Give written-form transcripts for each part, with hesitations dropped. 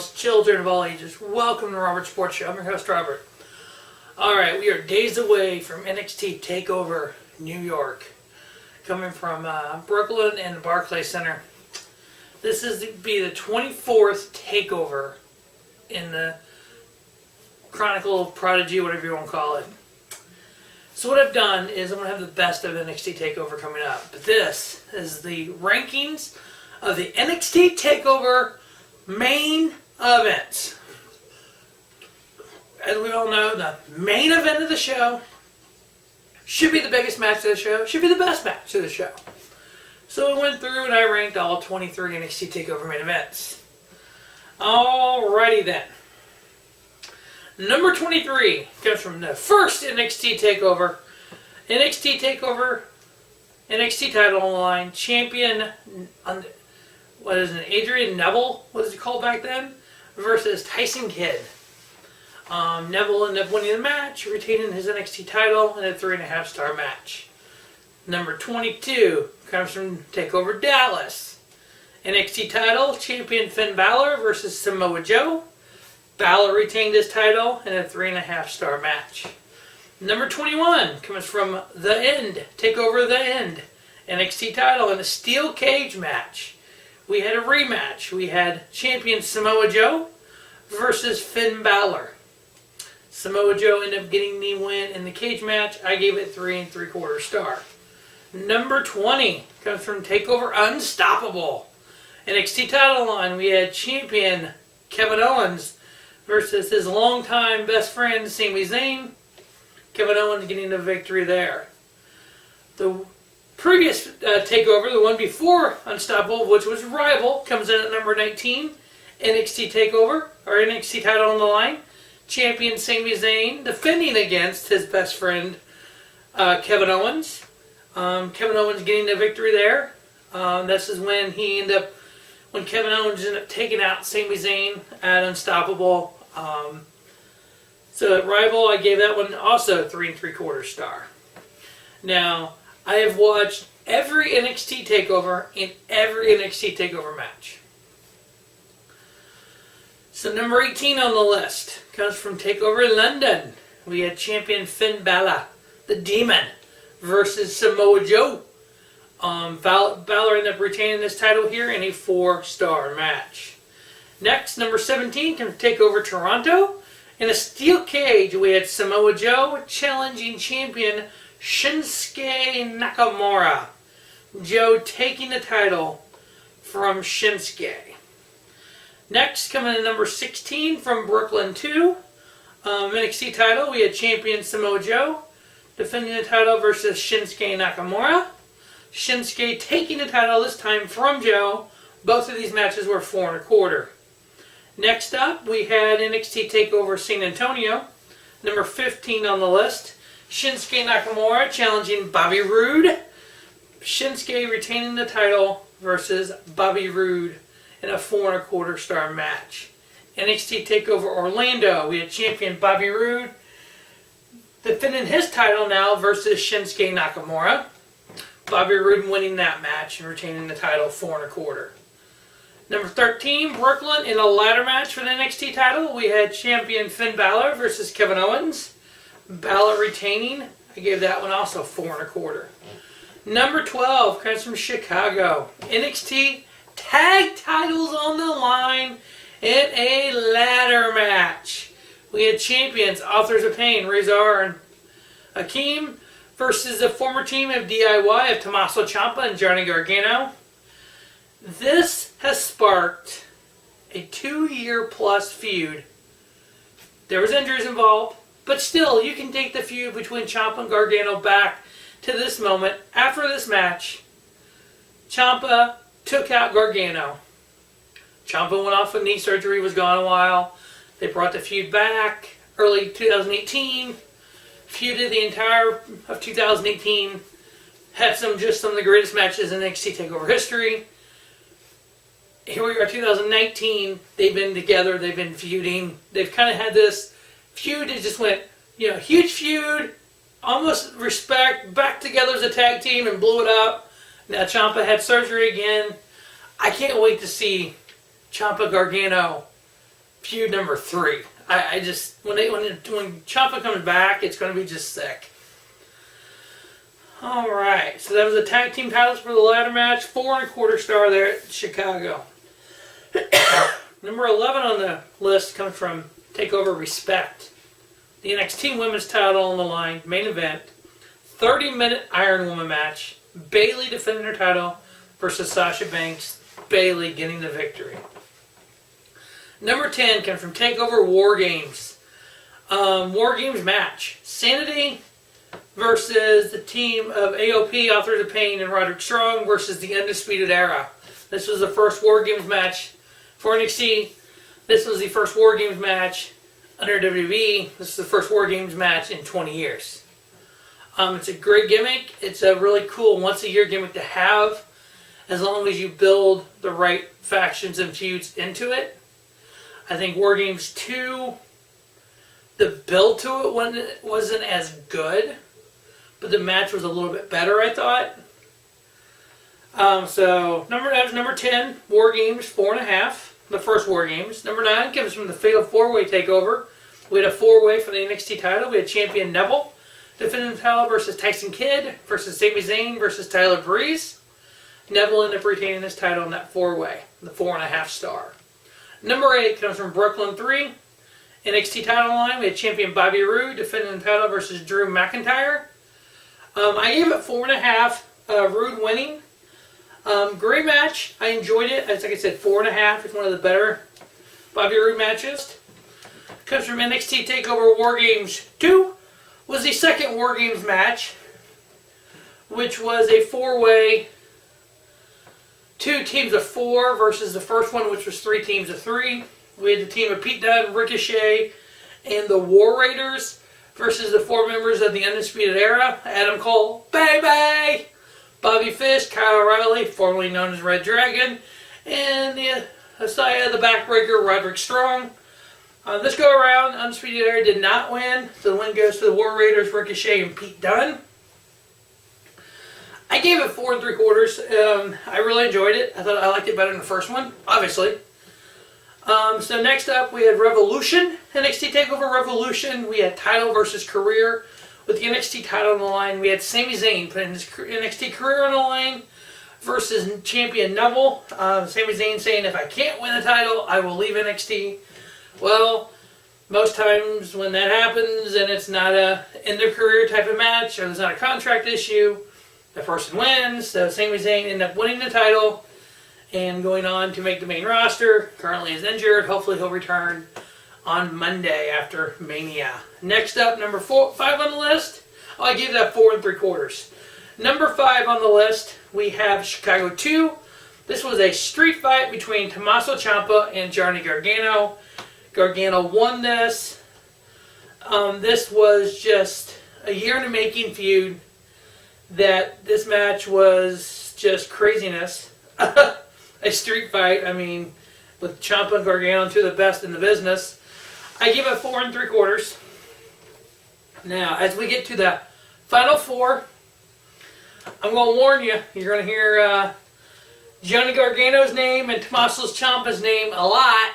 females, children of all ages, welcome to Robert's Sports Show. I'm your host, Robert. Alright, we are days away from NXT TakeOver New York, coming from Brooklyn and the Barclays Center. This is to be the 24th TakeOver in the Chronicle of Prodigy, whatever you want to call it. So what I've done is I'm going to have the best of NXT TakeOver coming up. But this is the rankings of the NXT TakeOver main events. As we all know, the main event of the show should be the biggest match of the show, should be the best match of the show. So I went through and I ranked all 23 NXT TakeOver main events. Alrighty then. Number 23 comes from the first NXT TakeOver. NXT TakeOver, NXT title on the line, champion, what is it, Adrian Neville, what is he called back then, versus Tyson Kidd. Neville ended up winning the match, retaining his NXT title in a 3.5-star match. Number 22 comes from TakeOver Dallas. NXT title, champion Finn Balor versus Samoa Joe. Balor retained his title in a 3.5-star match. Number 21 comes from The End, TakeOver The End. NXT title in a steel cage match. We had a rematch. We had champion Samoa Joe versus Finn Balor. Samoa Joe ended up getting the win in the cage match. I gave it 3 3/4 star. Number 20 comes from TakeOver Unstoppable. NXT title line, we had champion Kevin Owens versus his longtime best friend Sami Zayn. Kevin Owens getting the victory there. The previous TakeOver, the one before Unstoppable, which was Rival, comes in at number 19. NXT TakeOver, or NXT title on the line. Champion Sami Zayn defending against his best friend Kevin Owens. Kevin Owens getting the victory there. This is when Kevin Owens ended up taking out Sami Zayn at Unstoppable. So at Rival, I gave that one also 3 3/4 star. Now, I have watched every NXT TakeOver in every NXT TakeOver match. So number 18 on the list comes from TakeOver London. We had champion Finn Balor, the Demon, versus Samoa Joe. Balor ended up retaining this title here in a 4-star match. Next, number 17 comes TakeOver Toronto. In a steel cage, we had Samoa Joe challenging champion Shinsuke Nakamura. Joe taking the title from Shinsuke. Next, coming in number 16 from Brooklyn 2. NXT title, we had champion Samoa Joe defending the title versus Shinsuke Nakamura. Shinsuke taking the title this time from Joe. Both of these matches were 4 1/4. Next up, we had NXT TakeOver San Antonio. Number 15 on the list. Shinsuke Nakamura challenging Bobby Roode. Shinsuke retaining the title versus Bobby Roode in a 4 1/4 star match. NXT TakeOver Orlando. We had champion Bobby Roode defending his title now versus Shinsuke Nakamura. Bobby Roode winning that match and retaining the title 4 1/4. Number 13, Brooklyn in a ladder match for the NXT title. We had champion Finn Balor versus Kevin Owens. Balor retaining. I gave that one also 4 1/4. Number 12 comes from Chicago. NXT tag titles on the line in a ladder match. We had champions Authors of Pain, Razor and Akeem versus the former team of DIY of Tommaso Ciampa and Johnny Gargano. This has sparked a 2-year-plus feud. There was injuries involved, but still, you can take the feud between Ciampa and Gargano back to this moment. After this match, Ciampa took out Gargano. Ciampa went off with knee surgery, was gone a while. They brought the feud back early 2018. Feuded the entire of 2018. Had some of the greatest matches in NXT TakeOver history. Here we are, 2019. They've been together. They've been feuding. They've kind of had this feud that just went, huge feud, almost respect, back together as a tag team and blew it up. Now Ciampa had surgery again. I can't wait to see Ciampa Gargano feud number 3. I just when Ciampa comes back, it's going to be just sick. All right, so that was the tag team titles for the ladder match. 4.25 star there at Chicago. Number 11 on the list comes from TakeOver Respect. The NXT Women's title on the line, main event, 30-minute Iron Woman match. Bayley defending her title versus Sasha Banks. Bayley getting the victory. Number 10 comes from TakeOver War Games. War Games match. Sanity versus the team of AOP, Authors of Pain, and Roderick Strong versus the Undisputed Era. This was the first War Games match for NXT. This was the first War Games match under WWE. This is the first War Games match in 20 years. It's a great gimmick. It's a really cool once-a-year gimmick to have, as long as you build the right factions and feuds into it. I think War Games 2, the build to it wasn't as good, but the match was a little bit better, I thought. So that was number 10, War Games 4.5, the first War Games. Number 9 comes from the Fatal 4-Way Takeover. We had a 4-way for the NXT title. We had champion Neville defending the title versus Tyson Kidd versus Sami Zayn versus Tyler Breeze. Neville ended up retaining this title in that 4-way, the 4.5 star. Number 8 comes from Brooklyn 3. NXT title line, we had champion Bobby Roode defending the title versus Drew McIntyre. I gave it 4.5, Roode winning. Great match. I enjoyed it. Like I said, 4.5 is one of the better Bobby Roode matches. Comes from NXT TakeOver War Games 2. Was the second War Games match, which was a 4-way, 2 teams of 4 versus the first one, which was 3 teams of 3. We had the team of Pete Dunne, Ricochet, and the War Raiders versus the 4 members of the Undisputed Era: Adam Cole, Baby, Bobby Fish, Kyle O'Reilly, formerly known as Red Dragon, and the Messiah, the Backbreaker, Roderick Strong. This go around, Undisputed Era did not win, so the win goes to the War Raiders, Ricochet, and Pete Dunne. I gave it 4 3/4. I really enjoyed it. I thought I liked it better than the first one, obviously. So next up, we had Revolution, NXT TakeOver Revolution. We had title versus career. With the NXT title on the line, we had Sami Zayn putting his NXT career on the line versus champion Neville. Sami Zayn saying, if I can't win the title, I will leave NXT. Well, most times when that happens and it's not a end-of-career type of match, or there's not a contract issue, the person wins. So Sami Zayn ended up winning the title and going on to make the main roster. Currently is injured. Hopefully he'll return on Monday after Mania. Next up, number 5 on the list. I gave that 4 3/4. Number 5 on the list, we have Chicago 2. This was a street fight between Tommaso Ciampa and Johnny Gargano. Gargano won this. This was just a year in the making feud. That this match was just craziness. A street fight, I mean, with Ciampa and Gargano, 2 of the best in the business. I give it 4 3/4. Now, as we get to the final 4, I'm going to warn you, you're going to hear Johnny Gargano's name and Tommaso Ciampa's name a lot.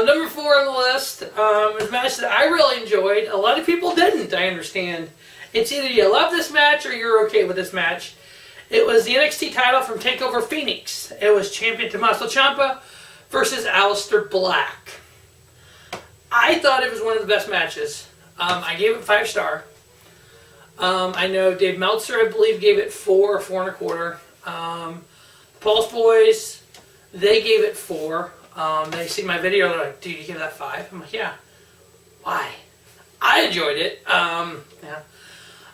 Number 4 on the list is a match that I really enjoyed. A lot of people didn't, I understand. It's either you love this match or you're okay with this match. It was the NXT title from TakeOver Phoenix. It was champion Tommaso Ciampa versus Aleister Black. I thought it was one of the best matches. I gave it 5 star. I know Dave Meltzer, I believe, gave it 4 or 4 1/4. Pulse Boys, they gave it 4. They see my video, they're like, dude, you give that 5? I'm like, yeah. Why? I enjoyed it. Yeah.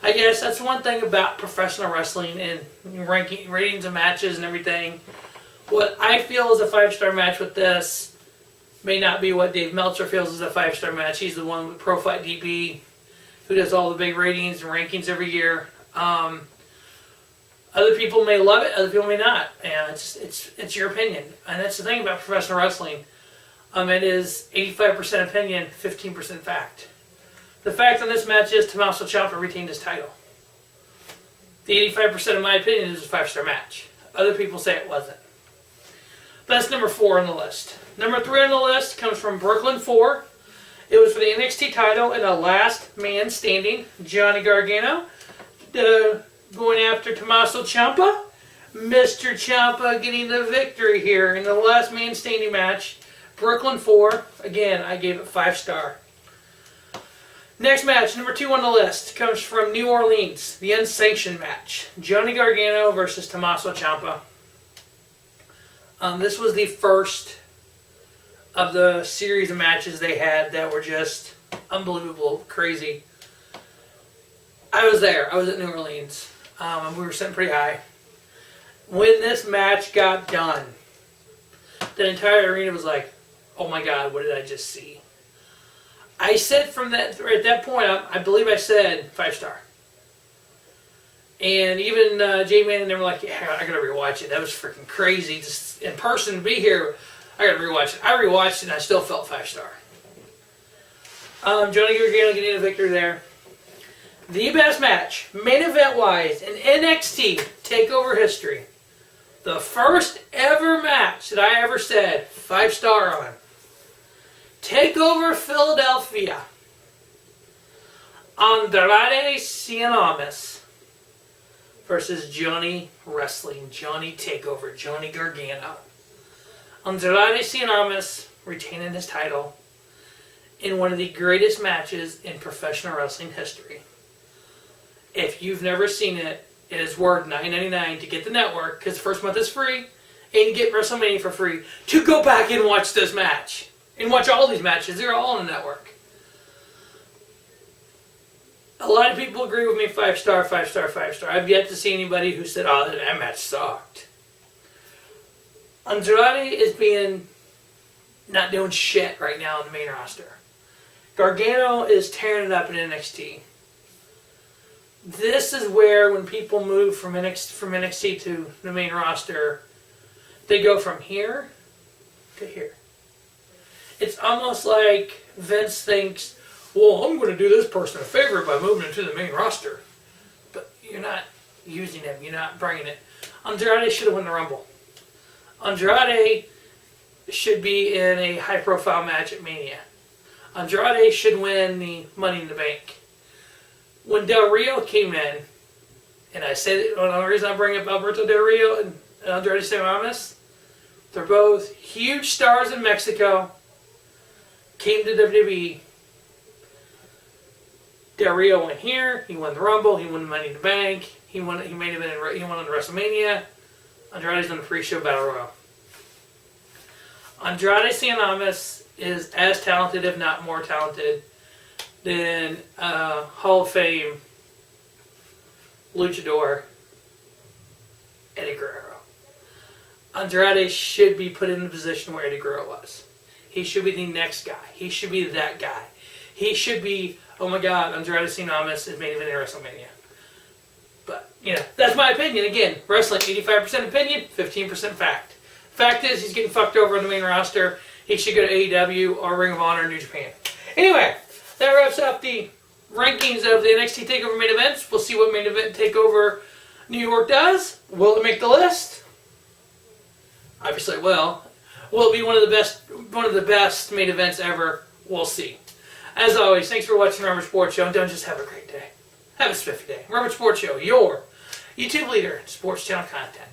I guess that's one thing about professional wrestling and ratings of matches and everything. What I feel is a 5-star match with this may not be what Dave Meltzer feels is a 5-star match. He's the one with Pro Fight DB who does all the big ratings and rankings every year. Other people may love it, other people may not. And it's your opinion. And that's the thing about professional wrestling. It is 85% opinion, 15% fact. The fact on this match is Tommaso Ciampa retained his title. The 85% of my opinion is a 5-star match. Other people say it wasn't. That's number 4 on the list. Number 3 on the list comes from Brooklyn 4. It was for the NXT title and the last man standing, Johnny Gargano, going after Tommaso Ciampa. Mr. Ciampa getting the victory here in the last man standing match. Brooklyn 4. Again, I gave it 5-star. Next match, number 2 on the list, comes from New Orleans, the unsanctioned match. Johnny Gargano versus Tommaso Ciampa. This was the first of the series of matches they had that were just unbelievable, crazy. I was there. I was at New Orleans. We were sitting pretty high. When this match got done, the entire arena was like, oh my God, what did I just see? I said from that, at that point, I believe I said 5-star. And even J-Man and they were like, yeah, I gotta rewatch it. That was freaking crazy. Just in person to be here, I gotta rewatch it. I rewatched it and I still felt 5-star. Johnny Gargano getting a victory there. The best match, main event wise, in NXT TakeOver history. The first ever match that I ever said 5-star on. TakeOver Philadelphia. Andrade Cien versus Johnny Wrestling, Johnny TakeOver, Johnny Gargano. Andrade Cien retaining his title in one of the greatest matches in professional wrestling history. If you've never seen it, it is worth $9.99 to get the network, because the first month is free, and you get WrestleMania for free, to go back and watch this match. And watch all these matches. They're all on the network. A lot of people agree with me, 5-star, 5-star, 5-star. I've yet to see anybody who said, oh, that match sucked. Andrade is being not doing shit right now on the main roster. Gargano is tearing it up in NXT. This is where when people move from NXT to the main roster, they go from here to here. It's almost like Vince thinks, well, I'm going to do this person a favor by moving him to the main roster. But you're not using him. You're not bringing it. Andrade should have won the Rumble. Andrade should be in a high-profile match at Mania. Andrade should win the Money in the Bank. When Del Rio came in, and I said it, the reason I bring up Alberto Del Rio and Andrade Cien, they're both huge stars in Mexico. Came to WWE. Del Rio went here. He won the Rumble. He won the Money in the Bank. He won on the WrestleMania. Andrade's on the pre-show Battle Royal. Andrade Cien is as talented, if not more talented, than Hall of Fame luchador Eddie Guerrero. Andrade should be put in the position where Eddie Guerrero was. He should be the next guy. He should be that guy. He should be, oh my God, Andrade Cien is main event in WrestleMania. But, that's my opinion. Again, wrestling, 85% opinion, 15% fact. Fact is, he's getting fucked over on the main roster. He should go to AEW or Ring of Honor or New Japan. Anyway, that wraps up the rankings of the NXT TakeOver main events. We'll see what main event TakeOver New York does. Will it make the list? Obviously it will. Will it be one of the best main events ever? We'll see. As always, thanks for watching Robert Sports Show. And don't just have a great day. Have a spiffy day. Robert Sports Show, your YouTube leader in sports channel content.